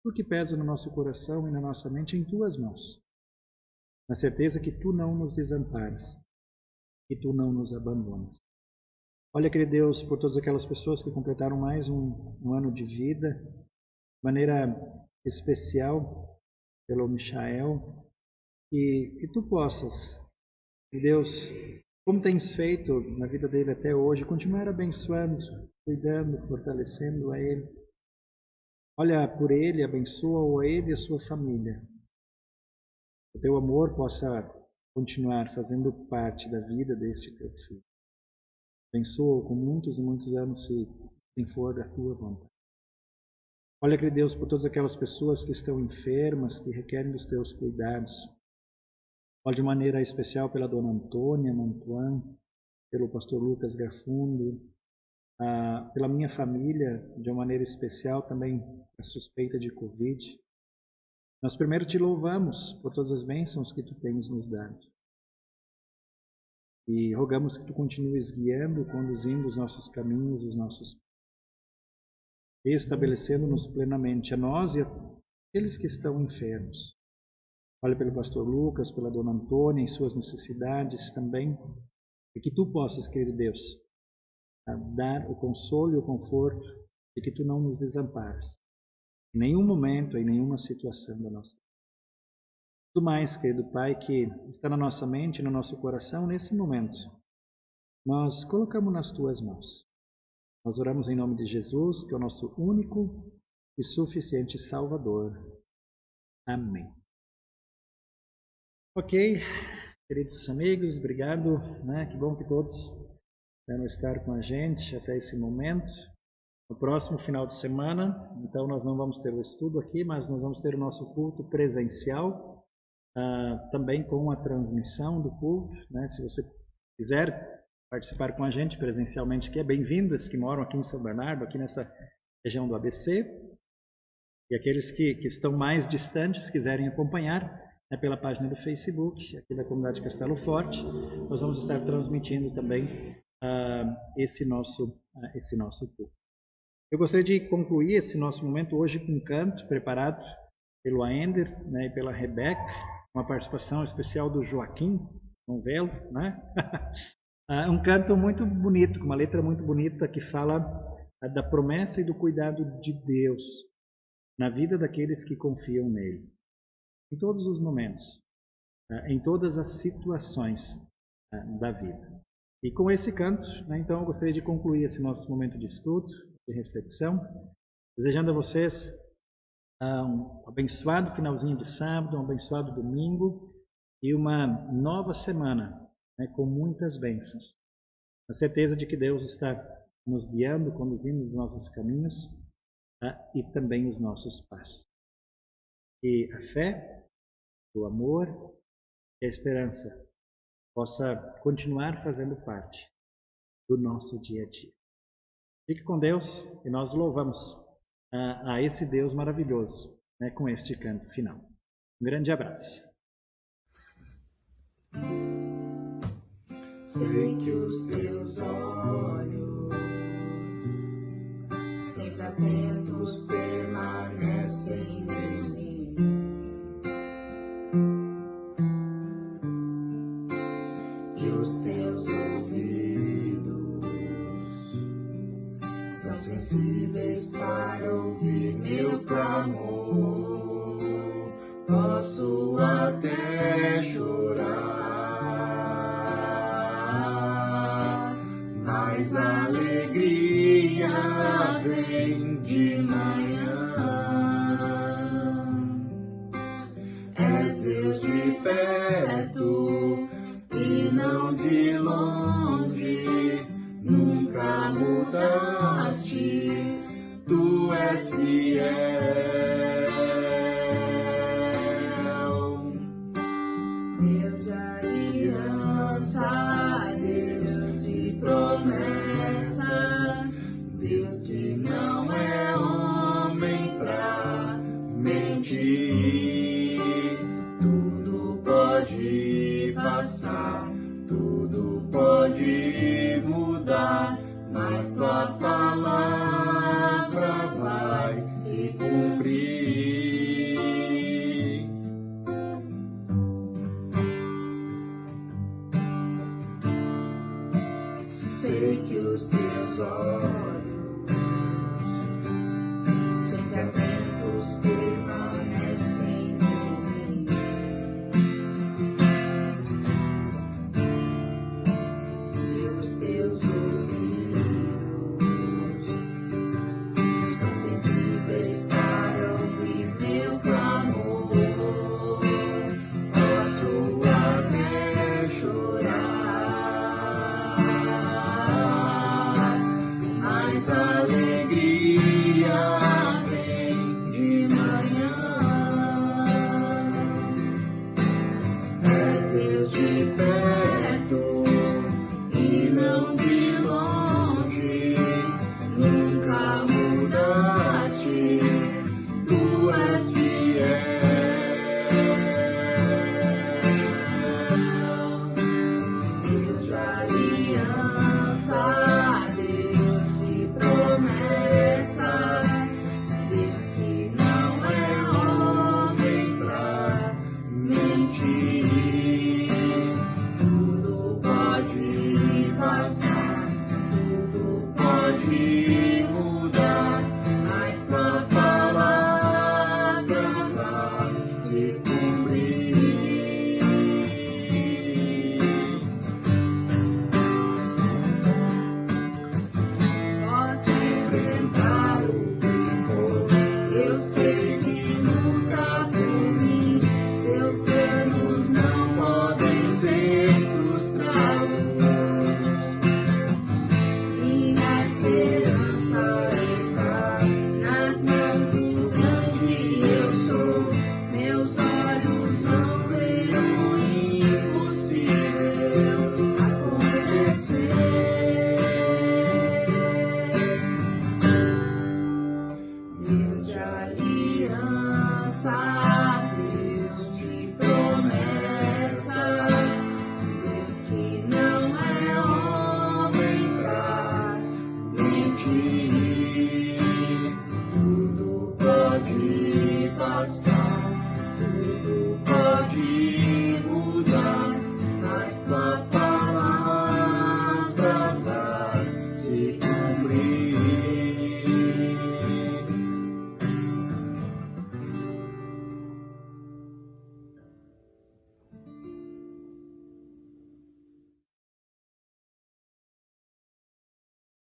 tudo que pesa no nosso coração e na nossa mente em Tuas mãos, na certeza que Tu não nos desamparas, que Tu não nos abandonas. Olha, querido Deus, por todas aquelas pessoas que completaram mais um ano de vida, de maneira especial pelo Michael, e que Tu possas, Deus, como tens feito na vida dele até hoje, continuar abençoando, cuidando, fortalecendo a ele. Olha por ele, abençoa-o a ele e a sua família. Que o Teu amor possa continuar fazendo parte da vida deste Teu filho. Abençoa-o com muitos e muitos anos, se for da Tua vontade. Olha, querido Deus, por todas aquelas pessoas que estão enfermas, que requerem dos Teus cuidados. Olha de maneira especial pela Dona Antônia Mantuan, pelo pastor Lucas Grafundo, pela minha família, de uma maneira especial também a suspeita de Covid. Nós primeiro Te louvamos por todas as bênçãos que Tu tens nos dado. E rogamos que Tu continues guiando, conduzindo os nossos caminhos, os nossos estabelecendo-nos plenamente a nós e a aqueles que estão enfermos. Olha pelo pastor Lucas, pela Dona Antônia, em suas necessidades também, e que Tu possas, querido Deus, dar o consolo e o conforto de que Tu não nos desampares, em nenhum momento, em nenhuma situação da nossa vida. Tudo mais, querido Pai, que está na nossa mente, no nosso coração, nesse momento, nós colocamos nas Tuas mãos. Nós oramos em nome de Jesus, que é o nosso único e suficiente Salvador. Amém. Ok, queridos amigos, obrigado, que bom que todos vão estar com a gente até esse momento. No próximo final de semana, então nós não vamos ter o estudo aqui, mas nós vamos ter o nosso culto presencial, também com a transmissão do culto, Se você quiser participar com a gente presencialmente, que é bem-vindo, esses que moram aqui em São Bernardo, aqui nessa região do ABC, e aqueles que estão mais distantes, quiserem acompanhar, pela página do Facebook, aqui da Comunidade Castelo Forte, nós vamos estar transmitindo também esse nosso culto. Eu gostaria de concluir esse nosso momento hoje com um canto preparado pelo Aender e pela Rebeca, uma participação especial do Joaquim, vamos vê-lo, um canto muito bonito, com uma letra muito bonita que fala da promessa e do cuidado de Deus na vida daqueles que confiam nele. Em todos os momentos, em todas as situações da vida. E com esse canto, então, eu gostaria de concluir esse nosso momento de estudo, de reflexão, desejando a vocês um abençoado finalzinho de sábado, um abençoado domingo e uma nova semana, com muitas bênçãos. A certeza de que Deus está nos guiando, conduzindo os nossos caminhos e também os nossos passos. E a fé, o amor e a esperança possa continuar fazendo parte do nosso dia a dia. Fique com Deus e nós louvamos a esse Deus maravilhoso com este canto final. Um grande abraço. Sei que os teus olhos, sempre atentos, permanecem em mim. Os teus ouvidos estão sensíveis para ouvir meu clamor. Posso até chorar, mas a alegria vem de manhã. És Deus de perto e não de longe, nunca mudaste, tu és fiel. Deus de aliança, Deus de promessas, Deus que não é homem pra mentir, tudo pode passar, tudo pode mudar, mas tua palavra vai se cumprir. Sei que os teus olhos, sempre atentos, permanecem em mim. Os teus ouvidos estão sensíveis para ouvir meu clamor. Posso até chorar, mas a alegria vem de manhã. És Deus de perto e não de longe, nunca mudaste, tu és